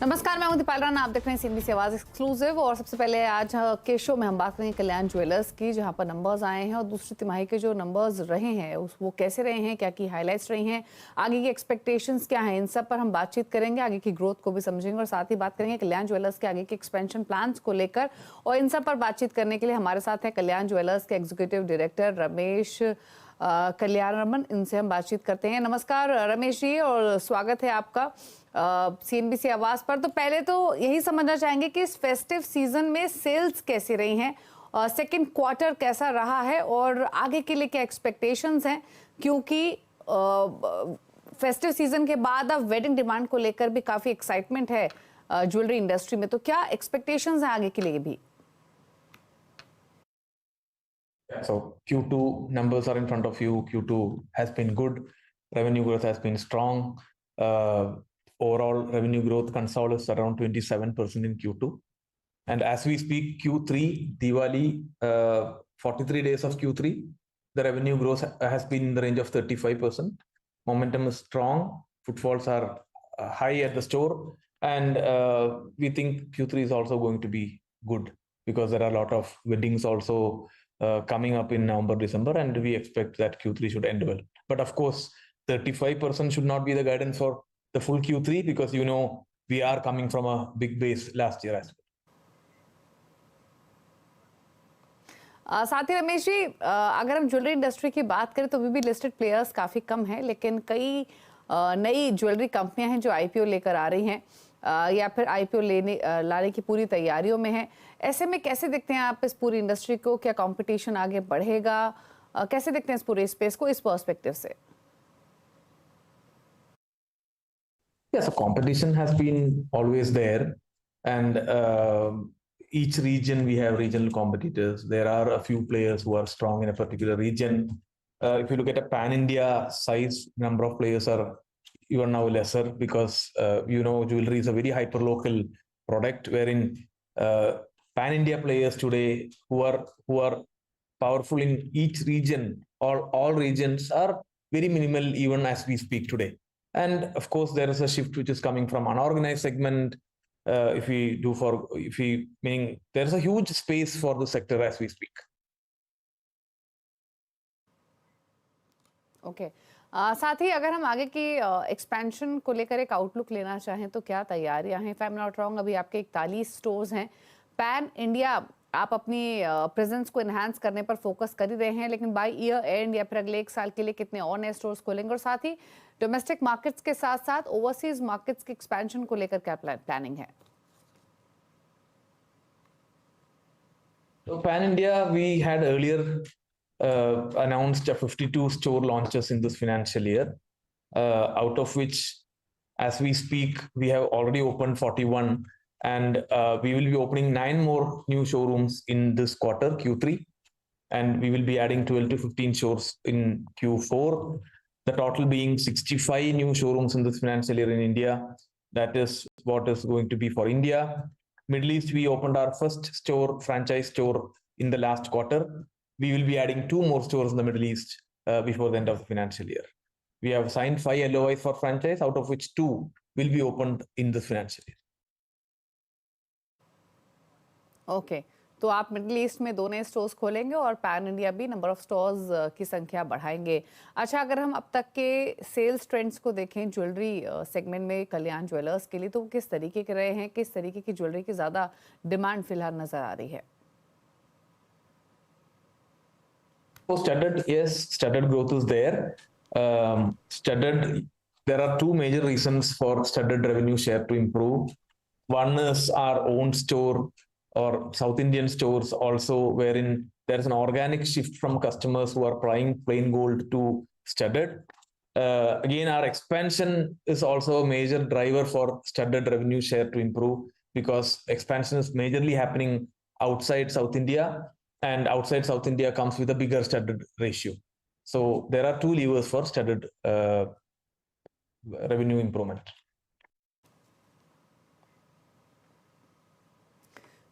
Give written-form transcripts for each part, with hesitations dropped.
नमस्कार, मैं हूं दीपाल राणा। आप देख रहे हैं सीएनबीसी आवाज एक्सक्लूसिव। और सबसे पहले आज के शो में हम बात करेंगे कल्याण ज्वेलर्स की, जहां पर नंबर्स आए हैं और दूसरी तिमाही के जो नंबर्स रहे हैं वो कैसे रहे हैं, क्या की हाइलाइट्स रही हैं, आगे की एक्सपेक्टेशंस क्या हैं, इन सब पर हम बातचीत करेंगे। आगे की ग्रोथ को भी समझेंगे और साथ ही बात करेंगे कल्याण ज्वेलर्स के आगे के एक्सपेंशन प्लान्स को लेकर। और इन सब पर बातचीत करने के लिए हमारे साथ है कल्याण ज्वेलर्स के एग्जीक्यूटिव डायरेक्टर रमेश कल्याणरमन। इनसे हम बातचीत करते हैं। नमस्कार रमेश जी, और स्वागत है आपका सीएनबीसी आवाज पर। तो पहले तो यही समझना चाहेंगे कि इस फेस्टिव सीजन में सेल्स कैसी रही हैं, सेकंड क्वार्टर कैसा रहा है और आगे के लिए क्या एक्सपेक्टेशंस हैं, क्योंकि फेस्टिव सीजन के बाद अब वेडिंग डिमांड को लेकर भी काफी एक्साइटमेंट है ज्वेलरी इंडस्ट्री में। तो क्या एक्सपेक्टेशंस हैं आगे के लिए भी? So Q2 numbers are in front of you. Q2 has been good. Revenue growth has been strong. Overall revenue growth consolidates around 27% in Q2. And as we speak, Q3, Diwali, 43 days of Q3, the revenue growth has been in the range of 35%. Momentum is strong. Footfalls are high at the store. And we think Q3 is also going to be good because there are a lot of weddings also coming up in November, December, and we expect that Q3 should end well. But of course, 35% should not be the guidance for the full Q3 because we are coming from a big base last year as well. साथ ही रमेश जी, अगर हम jewellery industry की बात करें तो अभी भी listed players काफ़ी कम हैं, लेकिन कई नई ज्वेलरी कंपनियां हैं जो आईपीओ लेकर आ रही हैं या फिर आईपीओ लाने की पूरी तैयारियों में हैं। ऐसे में कैसे देखते हैं आप इस पूरी इंडस्ट्री को? क्या कंपटीशन आगे बढ़ेगा? कैसे देखते हैं इस पूरे स्पेस को इस पर्सपेक्टिव से? Yeah, so competition has been always there, and each region we have regional competitors. There are a few players who are strong in a particular region. If you look at a pan-India size, number of players are even now lesser because jewelry is a very hyper-local product, wherein pan-India players today who are powerful in each region or all regions are very minimal even as we speak today. And of course, there is a shift which is coming from unorganized segment. Meaning there is a huge space for the sector as we speak. Okay साथ ही अगर हम आगे की expansion को लेकर एक outlook लेना चाहें तो क्या तैयारियां हैं? If I am not wrong, अभी आपके 41 स्टोर्स हैं पैन इंडिया। आप अपनी प्रेजेंस को एनहांस करने पर फोकस कर ही रहे हैं, लेकिन बाय ईयर एंड या फिर अगले एक साल के लिए कितने और नए स्टोर्स खोलेंगे? और साथ ही डोमेस्टिक मार्केट्स के साथ साथ ओवरसीज मार्केट्स के एक्सपेंशन को लेकर क्या प्लानिंग है? So Pan India, we had earlier announced 52 store launches in this financial year, out of which, as we speak, we have already opened 41, and we will be opening 9 more new showrooms in this quarter, Q3, and we will be adding 12 to 15 stores in Q4. The total being 65 new showrooms in this financial year in India. That is what is going to be for India. Middle East, we opened our first franchise store in the last quarter. We will be adding 2 more stores in the Middle East before the end of the financial year. We have signed 5 LOIs for franchise, out of which 2 will be opened in this financial year. Okay तो आप middle east में 2 नए stores खोलेंगे और pan India भी number of stores की संख्या बढ़ाएंगे। अच्छा, अगर हम अब तक के सेल्स ट्रेंड्स को देखें ज्वेलरी सेगमेंट में कल्याण ज्वेलर्स के लिए, तो किस तरीके के रहे हैं? किस तरीके की ज्वेलरी की ज़्यादा डिमांड फिलहाल नज़र आ रही है? So studded, yes, studded growth is there. There are 2 major reasons for studded revenue share to improve. One is our own store or South Indian stores also, wherein there is an organic shift from customers who are buying plain gold to studded. Again, our expansion is also a major driver for studded revenue share to improve because expansion is majorly happening outside South India, and outside South India comes with a bigger studded ratio. So there are 2 levers for studded revenue improvement.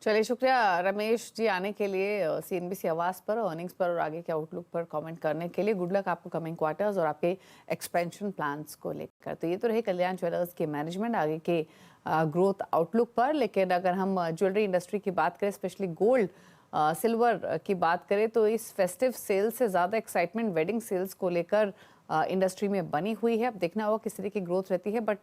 चलिए, शुक्रिया रमेश जी आने के लिए CNBC आवाज पर, earnings पर और आगे के आउटलुक पर कमेंट करने के लिए। गुड लक आपको कमिंग क्वार्टर्स और आपके एक्सपेंशन प्लान्स को लेकर। तो ये तो रहे कल्याण ज्वेलर्स के मैनेजमेंट आगे के ग्रोथ आउटलुक पर। लेकिन अगर हम ज्वेलरी इंडस्ट्री की बात करें, स्पेशली गोल्ड सिल्वर की बात करें, तो इस फेस्टिव सेल से ज़्यादा एक्साइटमेंट वेडिंग सेल्स को लेकर इंडस्ट्री में बनी हुई है। अब देखना होगा किस तरह की ग्रोथ रहती है। बट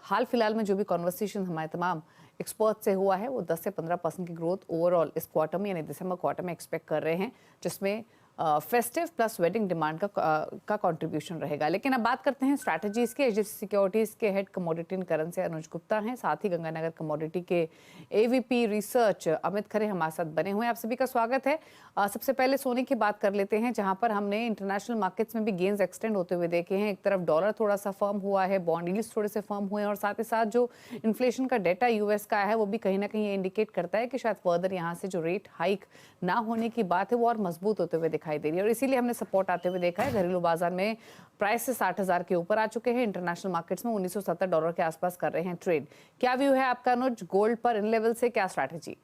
हाल फिलहाल में जो भी कॉन्वर्सेशन हमारे तमाम एक्सपर्ट से हुआ है, वो 10 से 15% की ग्रोथ ओवरऑल इस क्वार्टर में यानी दिसंबर क्वार्टर में एक्सपेक्ट कर रहे हैं, जिसमें फेस्टिव प्लस वेडिंग डिमांड का कंट्रीब्यूशन रहेगा। लेकिन अब बात करते हैं स्ट्रैटेजीज के। एचडीएफसी सिक्योरिटीज के हेड कमोडिटी एंड करेंसी अनुज गुप्ता हैं, साथ ही गंगानगर कमोडिटी के एवीपी रिसर्च अमित खरे हमारे साथ बने हुए हैं। आप सभी का स्वागत है। सबसे पहले सोने की बात कर लेते हैं, जहां पर हमने इंटरनेशनल मार्केट्स में भी गेन्स एक्सटेंड होते हुए देखे हैं। एक तरफ डॉलर थोड़ा सा फर्म हुआ है, बॉन्ड यील्ड्स थोड़े से फर्म हुए हैं, और साथ ही साथ जो इन्फ्लेशन का डेटा यूएस का है, वो भी कहीं ना कहीं इंडिकेट करता है कि शायद फर्दर यहाँ से जो रेट हाइक ना होने की बात है, वो और मजबूत होते हुए दिखाई दे रही है। और इसीलिए हमने सपोर्ट आते हुए देखा है। घरेलू बाजार में प्राइस से 60,000 के ऊपर आ चुके हैं। इंटरनेशनल मार्केट्स में $1970 के आसपास कर रहे हैं ट्रेड। क्या व्यू है आपका अनुज, गोल्ड पर इन लेवल से क्या स्ट्रैटेजी?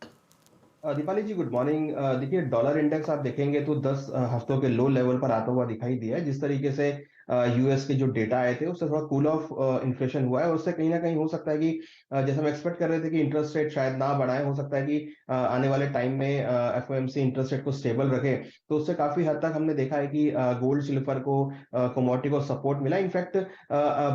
दीपाली जी, गुड मॉर्निंग। देखिए, डॉलर इंडेक्स आप देखेंगे तो 10 हफ्तों के लो लेवल पर आता हुआ दिखाई दिया है। जिस तरीके से यूएस के जो डेटा आए थे, उससे थोड़ा कूल ऑफ इन्फ्लेशन हुआ है, और उससे कहीं ना कहीं हो सकता है कि जैसे हम एक्सपेक्ट कर रहे थे कि इंटरेस्ट रेट शायद ना बढ़ाए, हो सकता है कि आने वाले टाइम में एफओएमसी इंटरेस्ट रेट को स्टेबल रखे। तो उससे काफी हद तक हमने देखा है कि गोल्ड सिल्वर को, कमोडिटी को सपोर्ट मिला। इनफैक्ट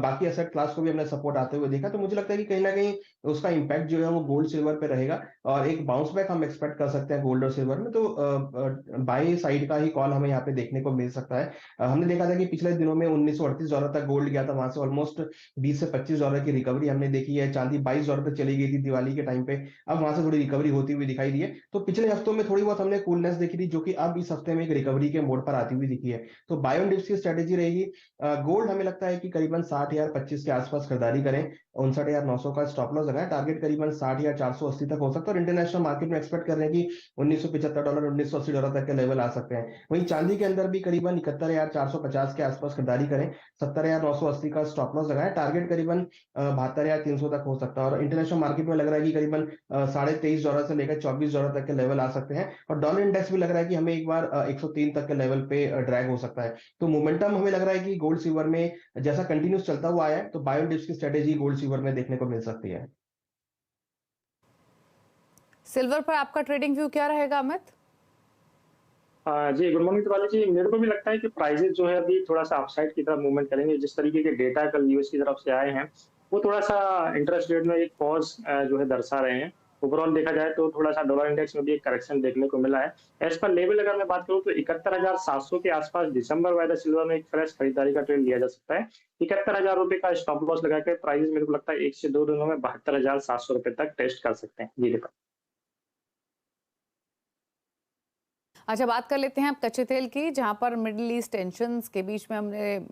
बाकी एसेट क्लास को भी हमने सपोर्ट आते हुए देखा। तो मुझे लगता है कि कहीं ना कहीं उसका इम्पैक्ट जो है वो गोल्ड सिल्वर पे रहेगा, और एक बाउंस बैक हम एक्सपेक्ट कर सकते हैं गोल्ड और सिल्वर में। तो बाई साइड का ही कॉल हमें यहाँ पे देखने को मिल सकता है। हमने देखा था कि पिछले दिनों में $1938 तक गोल्ड गया था, वहां से ऑलमोस्ट $20 से $25 की रिकवरी हमने देखी है। चांदी $22 तक चली गई थी दिवाली के टाइम पे, अब वहां से थोड़ी रिकवरी होती हुई दिखाई दी है। तो पिछले हफ्तों में थोड़ी बहुत हमने कूलनेस देखी थी, जो कि अब इस हफ्ते में एक रिकवरी के मोड पर आती हुई दिखी है। तो बाय ऑन डिप्स की स्ट्रेटेजी रहेगी। गोल्ड हमें लगता है कि करीबन 60,025 के आसपास खरीदारी करें, 59,900 का स्टॉप लॉस लगाए, टारगेट करीबन 60,480 तक हो सकता है। और इंटरनेशनल मार्केट में एक्सपेक्ट कर रहे हैं कि $1975 $1980 तक के लेवल आ सकते हैं। वहीं चांदी के अंदर भी करीबन 71,450 के आसपास खरीदारी करें, 70,980 का स्टॉप लॉस लगाए, टारगेट करीबन 72,300 तक हो सकता है। और इंटरनेशनल मार्केट में लग रहा है कि करीबन $23.5 से लेकर $24 तक के लेवल आ सकते हैं। और डॉलर इंडेक्स भी लग रहा है कि हमें एक बार 103 तक के लेवल पे ड्रैग हो सकता है। तो मोमेंटम हमें लग रहा है कि गोल्ड सिल्वर में जैसा कंटिन्यूस चलता हुआ आया है, तो बाय ऑन डिप्स की स्ट्रेटेजी गोल्ड सिल्वर में देखने को मिल सकती है। सिल्वर पर आपका ट्रेडिंग व्यू क्या रहेगा अमित? जी, गुड मॉर्निंग तिवारी जी। मेरे को भी लगता है कि प्राइसेस जो है अभी थोड़ा सा अपसाइड की तरफ मूवमेंट करेंगे। जिस तरीके के डेटा कल यूएस की तरफ से आए हैं, वो थोड़ा सा इंटरेस्ट रेट में एक पॉज जो है दर्शा रहे हैं। ओवरऑल देखा जाए तो थोड़ा सा डॉलर इंडेक्स में भी एक करेक्शन देखने को मिला है। एज पर लेवल अगर मैं बात करूं तो 71,700 के आसपास दिसंबर वायदा सिल्वर में एक फ्रेश खरीदारी का ट्रेंड लिया जा सकता है। 71,000 रुपए का स्टॉप लॉस लगाकर प्राइस मेरे को लगता है 1 से 2 दिनों में 72,700 रुपए तक टेस्ट कर सकते हैं। जी देखा। अच्छा, बात कर लेते हैं अब कच्चे तेल की, जहां पर मिडिल ईस्ट टेंशंस के बीच में हमने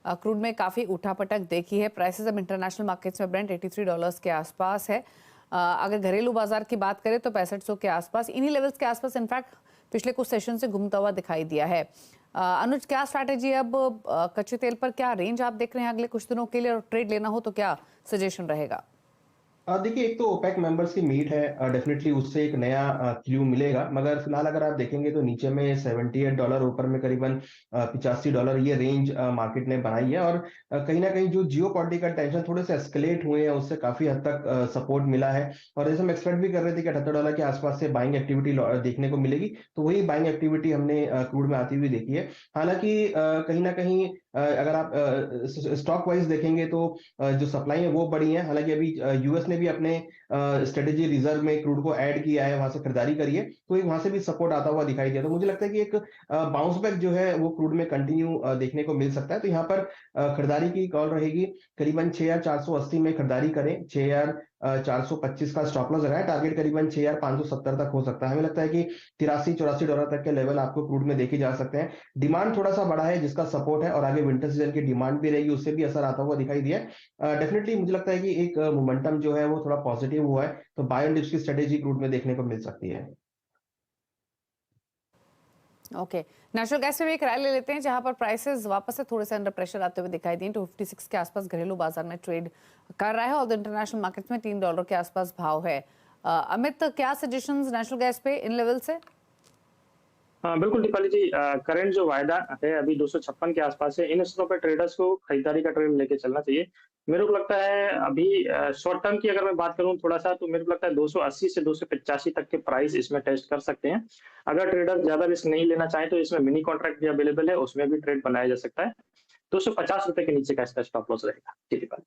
क्रूड में काफ़ी उठापटक देखी है। प्राइसेस अब इंटरनेशनल मार्केट्स में ब्रेंट $83 के आसपास है। अगर घरेलू बाजार की बात करें तो 6500 के आसपास, इन्हीं लेवल्स के आसपास इनफैक्ट पिछले कुछ सेशन से घूमता हुआ दिखाई दिया है। अनुज, क्या स्ट्रैटेजी अब कच्चे तेल पर, क्या रेंज आप देख रहे हैं अगले कुछ दिनों के लिए, और ट्रेड लेना हो तो क्या सजेशन रहेगा? देखिए, एक तो ओपेक मेंबर्स की मीट है, डेफिनेटली उससे एक नया क्लू मिलेगा। मगर फिलहाल अगर आप देखेंगे तो नीचे में $78, ऊपर में करीबन $85, ये रेंज मार्केट ने बनाई है। और कहीं ना कहीं जो जियो पॉलिटिकल टेंशन थोड़े से एस्केलेट हुए हैं, उससे काफी हद तक सपोर्ट मिला है। और जैसे हम एक्सपेक्ट भी कर रहे थे कि $78 के आसपास से बाइंग एक्टिविटी देखने को मिलेगी, तो वही बाइंग एक्टिविटी हमने क्रूड में आती हुई देखी है। हालांकि कहीं ना कहीं अगर आप स्टॉक वाइज देखेंगे तो जो सप्लाई है वो बढ़ी है। हालांकि अभी यूएस ने भी अपने स्ट्रेटेजी रिजर्व में क्रूड को ऐड किया है, वहां से खरीदारी करी है, तो वहां से भी सपोर्ट आता हुआ दिखाई दिया। तो मुझे लगता है कि एक बाउंस बैक जो है वो क्रूड में कंटिन्यू देखने को मिल सकता है। तो यहाँ पर खरीदारी की कॉल रहेगी, करीबन 6,480 में खरीदारी करें, 6,425 का स्टॉप लॉस लगाए, टारगेट करीबन 6,570 तक हो सकता है। हमें लगता है कि $83-84 तक के लेवल आपको क्रूड में देखे जा सकते हैं। डिमांड थोड़ा सा बड़ा है जिसका सपोर्ट है, और आगे विंटर सीजन की डिमांड भी रहेगी, उससे भी असर आता हुआ दिखाई दिया है। डेफिनेटली मुझे लगता है कि एक मोमेंटम जो है वो थोड़ा पॉजिटिव हुआ है, तो बाय ऑन डिप्स की स्ट्रेटेजी क्रूड में देखने को मिल सकती है। ओके, नेचुरल गैस पे भी एक राय ले लेते हैं, जहां पर प्राइसेस वापस से थोड़े से अंडर प्रेशर आते हुए दिखाई दिए। 256 के आसपास घरेलू बाजार में ट्रेड कर रहा है, और इंटरनेशनल मार्केट में $3 के आसपास भाव है। अमित, क्या सजेशंस नेचुरल गैस पे इन लेवल से? हाँ, बिल्कुल दीपाली जी, करंट जो वायदा है अभी 256 के आसपास है, इन स्तरों पर ट्रेडर्स को खरीदारी का ट्रेंड लेके चलना चाहिए। मेरे को लगता है अभी शॉर्ट टर्म की अगर मैं बात करूँ थोड़ा-सा, तो मेरे को लगता है 280 से 285 तक के प्राइस इसमें टेस्ट कर सकते हैं। अगर ट्रेडर ज़्यादा रिस्क नहीं लेना चाहें तो इसमें मिनी कॉन्ट्रैक्ट भी अवेलेबल है, उसमें भी ट्रेड बनाया जा सकता है। ₹250 के नीचे का इसका स्टॉप लॉस रहेगा। जी दीपाली।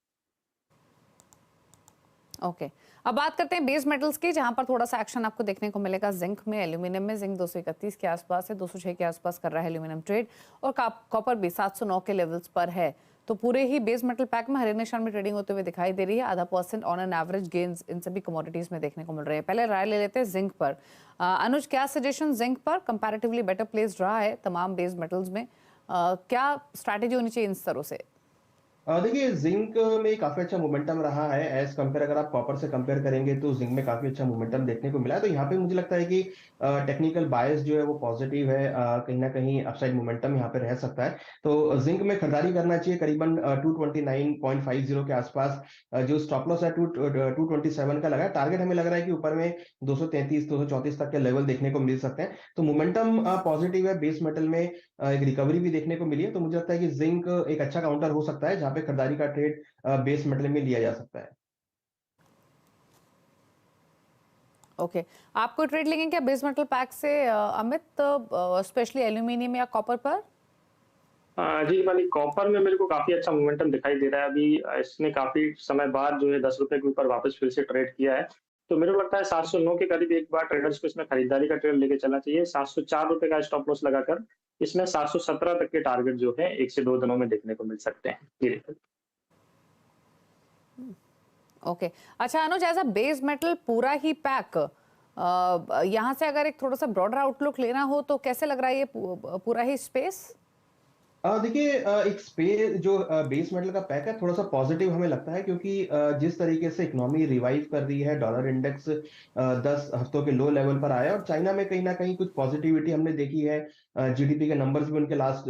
ओके, अब बात करते हैं बेस मेटल्स की, जहां पर थोड़ा सा एक्शन आपको देखने को मिलेगा। जिंक में, एल्यूमिनियम में जिंक 231 के आसपास है, 206 के आसपास कर रहा है एल्यूमिनियम ट्रेड, और कॉपर भी 709 के लेवल्स पर है। तो पूरे ही बेस मेटल पैक में हरे निशान में ट्रेडिंग होते हुए दिखाई दे रही है। ½ % ऑन एन एवरेज गेन्स इन सभी कमोडिटीज में देखने को मिल रहे हैं। पहले राय ले लेते हैं जिंक पर। अनुज, क्या सजेशन जिंक पर? कंपैरेटिवली बेटर प्लेस रहा है तमाम बेस मेटल्स में, क्या स्ट्रैटेजी होनी चाहिए इन स्तरों से? देखिए जिंक में काफी अच्छा मोमेंटम रहा है एज कंपेयर। अगर आप कॉपर से कंपेयर करेंगे तो जिंक में काफी अच्छा मोमेंटम देखने को मिला है। तो यहाँ पे मुझे लगता है कि टेक्निकल बायस जो है वो पॉजिटिव है। कहीं ना कहीं अपसाइड मोमेंटम यहाँ पे रह सकता है। तो जिंक में खरीदारी करना चाहिए करीबन 229.50 के आसपास। जो स्टॉप लॉस है 227 का लगा है। टारगेट हमें लग रहा है कि ऊपर में 233 234 तक के लेवल देखने को मिल सकते हैं। तो मोमेंटम पॉजिटिव है। बेस मेटल में एक रिकवरी भी देखने को मिली है। तो मुझे लगता है कि जिंक एक अच्छा काउंटर हो सकता है जहां पे खरीदारी का ट्रेड बेस मेटल में लिया जा सकता है। ओके, आपको ट्रेड लेंगे क्या बेस मेटल पैक से अमित, स्पेशली एल्यूमिनियम या कॉपर पर? जी दीपाली, कॉपर में मेरे को काफ़ी अच्छा मोमेंटम दिखाई दे रहा है। अभी इसने काफ़ी समय बाद जो है ₹10 के ऊपर वापस फिर से ट्रेड किया है। तो मेरे को लगता है 709 के करीब एक बार ट्रेडर्स को इसमें खरीदारी का ट्रेड लेके चलना चाहिए। ₹704 का स्टॉप लॉस लगाकर इसमें 717 तक के टारगेट जो है 1 से 2 दिनों में देखने को मिल सकते हैं। जी दीपाली। ओके, अच्छा अनुज, एज अ बेस मेटल पूरा ही पैक, यहाँ से अगर एक थोड़ा सा ब्रॉडर आउटलुक लेना हो तो कैसे लग रहा है ये पूरा ही स्पेस? देखिए एक जो बेस मेटल का पैक है थोड़ा सा पॉजिटिव हमें लगता है, क्योंकि जिस तरीके से इकोनॉमी रिवाइव कर रही है, डॉलर इंडेक्स 10 हफ्तों के लो लेवल पर आया, और चाइना में कहीं ना कहीं कुछ पॉजिटिविटी हमने देखी है। जीडीपी के नंबर्स भी उनके लास्ट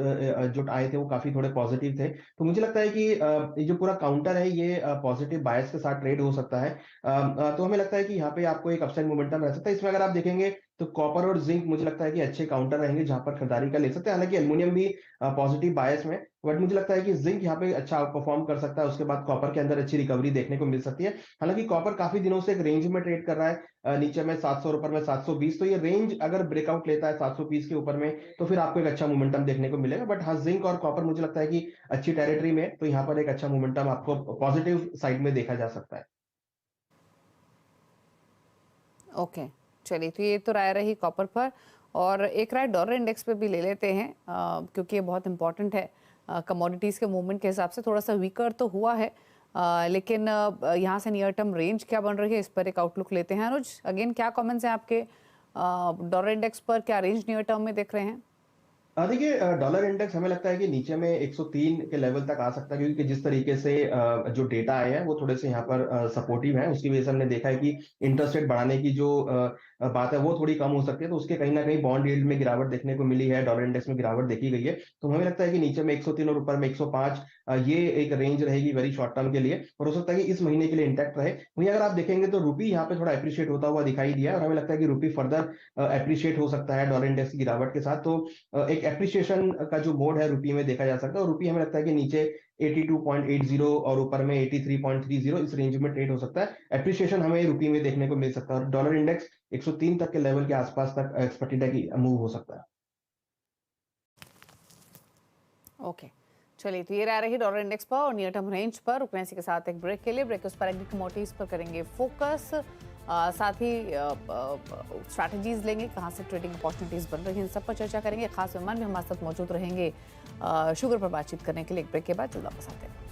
जो आए थे वो काफी थोड़े पॉजिटिव थे। तो मुझे लगता है कि ये जो पूरा काउंटर है ये पॉजिटिव बायस के साथ ट्रेड हो सकता है। तो हमें लगता है कि यहाँ पे आपको एक अपसाइड मोमेंटम रह सकता है। इसमें अगर आप देखेंगे तो कॉपर और जिंक मुझे लगता है कि अच्छे काउंटर रहेंगे जहां पर खरीदारी का ले सकते हैं। हालांकि एल्युमिनियम भी पॉजिटिव बायस में, बट मुझे लगता है कि जिंक यहाँ पे अच्छा परफॉर्म कर सकता है। उसके बाद कॉपर के अंदर अच्छी रिकवरी देखने को मिल सकती है। हालांकि कॉपर काफी दिनों से एक रेंज में ट्रेड कर रहा है, नीचे में 700 ऊपर में 720। तो ये रेंज अगर ब्रेकआउट लेता है 720 के ऊपर में तो फिर आपको एक अच्छा मोमेंटम देखने को मिलेगा। बट हाँ, जिंक और कॉपर मुझे लगता है कि अच्छी टेरिटरी में, तो यहाँ पर एक अच्छा मोमेंटम आपको पॉजिटिव साइड में देखा जा सकता है। ओके, चलिए, तो ये तो राय रही कॉपर पर, और एक राय डॉलर इंडेक्स पे भी ले लेते हैं, क्योंकि ये बहुत इंपॉर्टेंट है। कमोडिटीज़ के मूवमेंट के हिसाब से थोड़ा सा वीकर तो हुआ है, लेकिन यहाँ से नियर टर्म रेंज क्या बन रही है इस पर एक आउटलुक लेते हैं। अनुज, अगेन क्या कमेंट्स हैं आपके डॉलर इंडेक्स पर? क्या रेंज नियर टर्म में देख रहे हैं? देखिए डॉलर इंडेक्स हमें लगता है कि नीचे में 103 के लेवल तक आ सकता है, क्योंकि जिस तरीके से जो डेटा आए हैं वो थोड़े से यहाँ पर सपोर्टिव हैं। उसकी वजह से हमने देखा है कि इंटरेस्ट रेट बढ़ाने की जो बात है वो थोड़ी कम हो सकती है। तो उसके कहीं ना कहीं बॉन्ड यील्ड में गिरावट देखने को मिली है, डॉलर इंडेक्स में गिरावट देखी गई है। तो हमें लगता है कि नीचे में 103 और ऊपर में 105 ये एक रेंज रहेगी वेरी शॉर्ट टर्म के लिए, और हो सकता है कि इस महीने के लिए इंटैक्ट रहे। वहीं अगर आप देखेंगे तो रुपी यहाँ पे थोड़ा अप्रिशिएट होता हुआ दिखाई दिया है, और हमें लगता है कि रुपी फर्दर अप्रिशिएट हो सकता है डॉलर इंडेक्स की गिरावट के साथ। तो एक एप्रिसिएशन का जो मोड है रुपी में देखा जा सकता है, और रुपी हमें लगता है कि नीचे 82.80 और ऊपर में 83.30 इस रेंज में ट्रेड हो सकता है। एप्रिसिएशन हमें रुपी में देखने को मिल सकता है, और डॉलर इंडेक्स 103 तक के लेवल के आसपास तक एक्सपेक्टेड है कि मूव हो सकता है। ओके, चलिए, तो ये रह रही डॉलर इंडेक्स पर और नियर टर्म रेंज पर। रुकने के साथ एक ब्रेक के लिए, ब्रेक उस पर एग्री कमोडिटीज पर करेंगे फोकस, साथ ही स्ट्रैटेजीज लेंगे, कहाँ से ट्रेडिंग अपॉर्चुनिटीज बन रही हैं, इन सब पर चर्चा करेंगे। खास मेहमान भी हमारे साथ मौजूद रहेंगे शुगर पर बातचीत करने के लिए। एक ब्रेक के बाद जल्द वापस आते हैं।